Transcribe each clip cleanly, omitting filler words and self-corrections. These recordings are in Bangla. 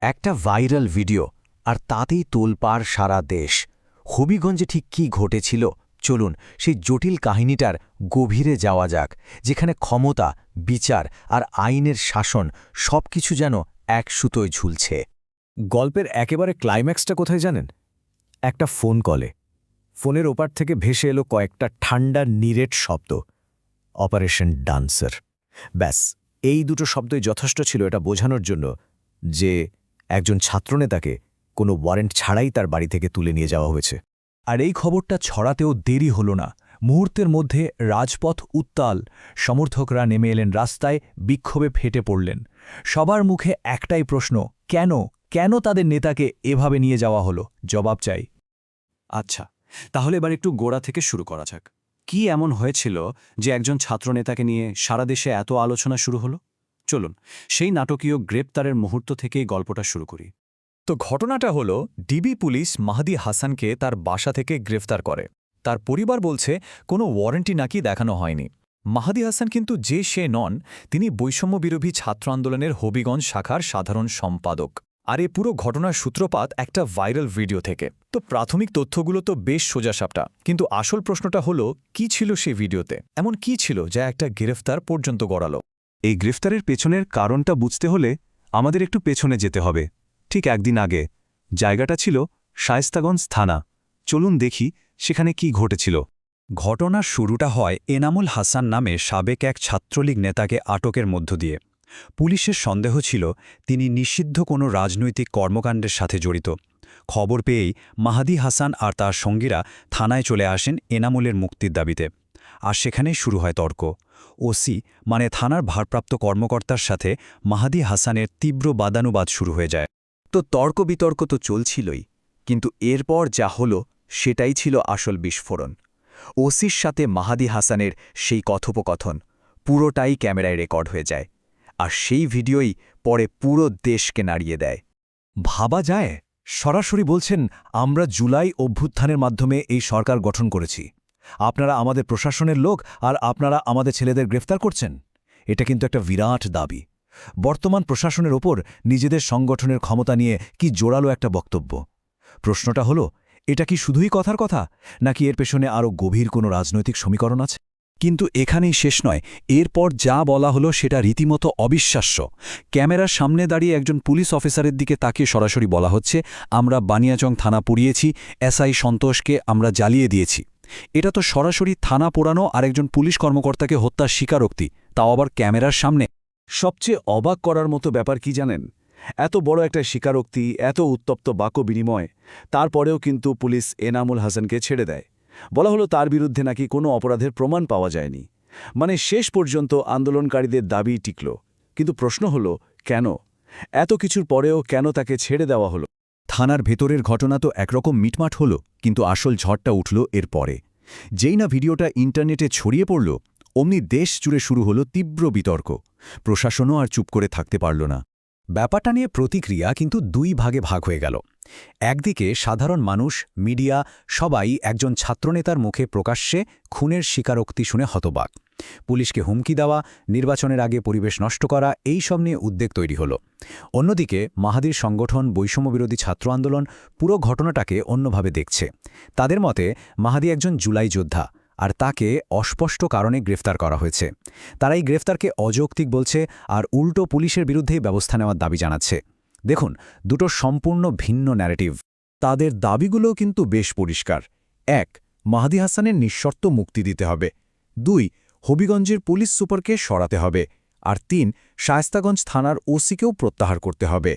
একটা ভাইরাল ভিডিও, আর তাতেই তোলপাড় সারা দেশ। হবিগঞ্জে ঠিক কী ঘটেছিল, চলুন সেই জটিল কাহিনীটার গভীরে যাওয়া যাক, যেখানে ক্ষমতা, বিচার আর আইনের শাসন সবকিছু যেন এক সুতোয় ঝুলছে। গল্পের একেবারে ক্লাইম্যাক্সটা কোথায় জানেন? একটা ফোন কলে। ফোনের ওপার থেকে ভেসে এলো কয়েকটা ঠান্ডা নিরেট শব্দ, অপারেশন ডান্সার। ব্যাস, এই দুটো শব্দই যথেষ্ট ছিল এটা বোঝানোর জন্য যে একজন ছাত্রনেতাকে কোনো ওয়ারেন্ট ছাড়াই তার বাড়ি থেকে তুলে নিয়ে যাওয়া হয়েছে। আর এই খবরটা ছড়াতেও দেরি হল না। মুহূর্তের মধ্যে রাজপথ উত্তাল, সমর্থকরা নেমে এলেন রাস্তায়, বিক্ষোভে ফেটে পড়লেন। সবার মুখে একটাই প্রশ্ন, কেন কেন তাদের নেতাকে এভাবে নিয়ে যাওয়া হলো? জবাব চাই। আচ্ছা, তাহলে এবার একটু গোড়া থেকে শুরু করা যাক। কি এমন হয়েছিল যে একজন ছাত্রনেতাকে নিয়ে সারা দেশে এত আলোচনা শুরু হলো? চলুন সেই নাটকীয় গ্রেপ্তারের মুহূর্ত থেকেই গল্পটা শুরু করি। তো ঘটনাটা হলো, ডিবি পুলিশ মাহদি হাসানকে তার বাসা থেকে গ্রেফতার করে। তার পরিবার বলছে কোনো ওয়ারেন্টি নাকি দেখানো হয়নি। মাহদি হাসান কিন্তু সে নন, তিনি বৈষম্যবিরোধী ছাত্র আন্দোলনের হবিগঞ্জ শাখার সাধারণ সম্পাদক। আর এই পুরো ঘটনার সূত্রপাত একটা ভাইরাল ভিডিও থেকে। তো প্রাথমিক তথ্যগুলো তো বেশ সোজাসাপটা, কিন্তু আসল প্রশ্নটা হলো, কি ছিল সেই ভিডিওতে? এমন কি ছিল যা একটা গ্রেফতার পর্যন্ত গড়ালো? এই গ্রেফতারের পেছনের কারণটা বুঝতে হলে আমাদের একটু পেছনে যেতে হবে। ঠিক একদিন আগে জায়গাটা ছিল শায়েস্তাগঞ্জ থানা। চলুন দেখি সেখানে কি ঘটেছিল। ঘটনার শুরুটা হয় এনামুল হাসান নামে সাবেক এক ছাত্রলীগ নেতাকে আটকের মধ্য দিয়ে। পুলিশের সন্দেহ ছিল তিনি নিষিদ্ধ কোনো রাজনৈতিক কর্মকাণ্ডের সাথে জড়িত। খবর পেয়েই মাহাদি হাসান আর তার সঙ্গীরা থানায় চলে আসেন এনামুলের মুক্তির দাবিতে। আর সেখানেই শুরু হয় তর্ক। ওসি মানে থানার ভারপ্রাপ্ত কর্মকর্তার সাথে মাহাদি হাসানের তীব্র বাদানুবাদ শুরু হয়ে যায়। তো তর্ক বিতর্ক তো চলছিলই, কিন্তু এরপর যা হলো সেটাই ছিল আসল বিস্ফোরণ। ওসির সাথে মাহাদি হাসানের সেই কথোপকথন পুরোটাই ক্যামেরায় রেকর্ড হয়ে যায়, আর সেই ভিডিওই পরে পুরো দেশকে নাড়িয়ে দেয়। ভাবা যায়, সরাসরি বলছেন, আমরা জুলাই অভ্যুত্থানের মাধ্যমে এই সরকার গঠন করেছি। আপনারা আমাদের প্রশাসনের লোক, আর আপনারা আমাদের ছেলেদের গ্রেফতার করছেন। এটা কিন্তু একটা বিরাট দাবি। বর্তমান প্রশাসনের ওপর নিজেদের সংগঠনের ক্ষমতা নিয়ে কি জোরালো একটা বক্তব্য। প্রশ্নটা হলো, এটা কি শুধুই কথার কথা, নাকি এর পেছনে আরও গভীর কোনো রাজনৈতিক সমীকরণ আছে? কিন্তু এখানেই শেষ নয়। এরপর যা বলা হলো সেটা রীতিমতো অবিশ্বাস্য। ক্যামেরার সামনে দাঁড়িয়ে একজন পুলিশ অফিসারের দিকে তাকিয়ে সরাসরি বলা হচ্ছে, আমরা বানিয়াচং থানা পুড়িয়েছি, এসআই সন্তোষকে আমরা জ্বালিয়ে দিয়েছি। এটা তো সরাসরি থানা পোড়ানো আর একজন পুলিশ কর্মকর্তাকে হত্যার স্বীকারোক্তি, তাও আবার ক্যামেরার সামনে। সবচেয়ে অবাক করার মতো ব্যাপার কি জানেন? এত বড় একটা স্বীকারোক্তি, এত উত্তপ্ত বাক্য বিনিময়, তারপরেও কিন্তু পুলিশ এনামুল হাসানকে ছেড়ে দেয়। বলা হলো তার বিরুদ্ধে নাকি কোনো অপরাধের প্রমাণ পাওয়া যায়নি। মানে শেষ পর্যন্ত আন্দোলনকারীদের দাবি টিকল। কিন্তু প্রশ্ন হলো, কেন? এত কিছুর পরেও কেন তাকে ছেড়ে দেওয়া হলো? থানার ভেতরের ঘটনা তো একরকম মিটমাট হলো, কিন্তু আসল ঝড়টা উঠল এর পরে। যেই না ভিডিওটা ইন্টারনেটে ছড়িয়ে পড়ল, অমনি দেশ জুড়ে শুরু হলো তীব্র বিতর্ক। প্রশাসনও আর চুপ করে থাকতে পারল না। ব্যাপারটা নিয়ে প্রতিক্রিয়া কিন্তু দুই ভাগে ভাগ হয়ে গেল। একদিকে সাধারণ মানুষ, মিডিয়া, সবাই একজন ছাত্রনেতার মুখে প্রকাশ্যে খুনের স্বীকারোক্তি শুনে হতবাক। পুলিশকে হুমকি দেওয়া, নির্বাচনের আগে পরিবেশ নষ্ট করা, এই সব নিয়ে উদ্বেগ তৈরি হল। অন্যদিকে মাহাদির সংগঠন বৈষম্যবিরোধী ছাত্র আন্দোলন পুরো ঘটনাটাকে অন্যভাবে দেখছে। তাদের মতে মাহাদি একজন জুলাই যোদ্ধা, আর তাকে অস্পষ্ট কারণে গ্রেফতার করা হয়েছে। তারা এই গ্রেফতারকে অযৌক্তিক বলছে, আর উল্টো পুলিশের বিরুদ্ধেই ব্যবস্থা নেওয়ার দাবি জানাচ্ছে। দেখুন, দুটো সম্পূর্ণ ভিন্ন ন্যারেটিভ। তাদের দাবিগুলোও কিন্তু বেশ পরিষ্কার। ১. মাহাদি হাসানের নিঃশর্ত মুক্তি দিতে হবে। ২. হবিগঞ্জের পুলিশ সুপারকে সরাতে হবে। আর ৩. শায়েস্তাগঞ্জ থানার ওসিকেও প্রত্যাহার করতে হবে।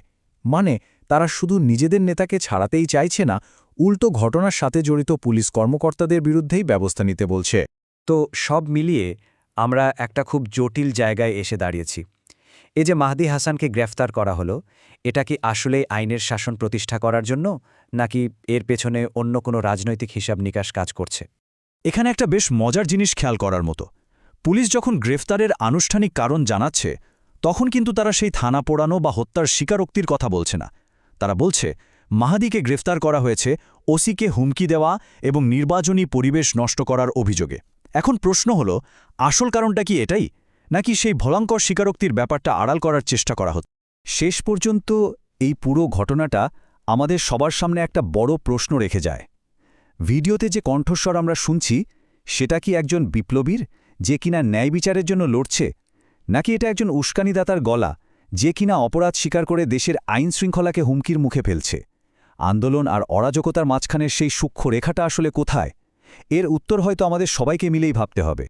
মানে তারা শুধু নিজেদের নেতাকে ছাড়াতেই চাইছে না, উল্টো ঘটনার সাথে জড়িত পুলিশ কর্মকর্তাদের বিরুদ্ধেই ব্যবস্থা নিতে বলছে। তো সব মিলিয়ে আমরা একটা খুব জটিল জায়গায় এসে দাঁড়িয়েছি। এই যে মাহদি হাসানকে গ্রেফতার করা হলো, এটা কি আসলেই আইনের শাসন প্রতিষ্ঠা করার জন্য, নাকি এর পেছনে অন্য কোনো রাজনৈতিক হিসাব নিকাশ কাজ করছে? এখানে একটা বেশ মজার জিনিস খেয়াল করার মতো। পুলিশ যখন গ্রেফতারের আনুষ্ঠানিক কারণ জানাচ্ছে, তখন কিন্তু তারা সেই থানা পোড়ানো বা হত্যার স্বীকারোক্তির কথা বলছে না। তারা বলছে মাহাদিকে গ্রেফতার করা হয়েছে ওসিকে হুমকি দেওয়া এবং নির্বাচনী পরিবেশ নষ্ট করার অভিযোগে। এখন প্রশ্ন হলো, আসল কারণটা কি এটাই, নাকি সেই ভয়ঙ্কর স্বীকারোক্তির ব্যাপারটা আড়াল করার চেষ্টা করা হচ্ছে? শেষ পর্যন্ত এই পুরো ঘটনাটা আমাদের সবার সামনে একটা বড় প্রশ্ন রেখে যায়। ভিডিওতে যে কণ্ঠস্বর আমরা শুনছি সেটা কি একজন বিপ্লবীর যে কিনা ন্যায় বিচারের জন্য লড়ছে, নাকি এটা একজন উস্কানিদাতার গলা যে কিনা অপরাধ স্বীকার করে দেশের আইন শৃঙ্খলাকে হুমকির মুখে ফেলছে? আন্দোলন আর অরাজকতার মাঝখানের সেই সূক্ষ্ম রেখাটা আসলে কোথায়? এর উত্তর হয়তো আমাদের সবাইকে মিলেই ভাবতে হবে।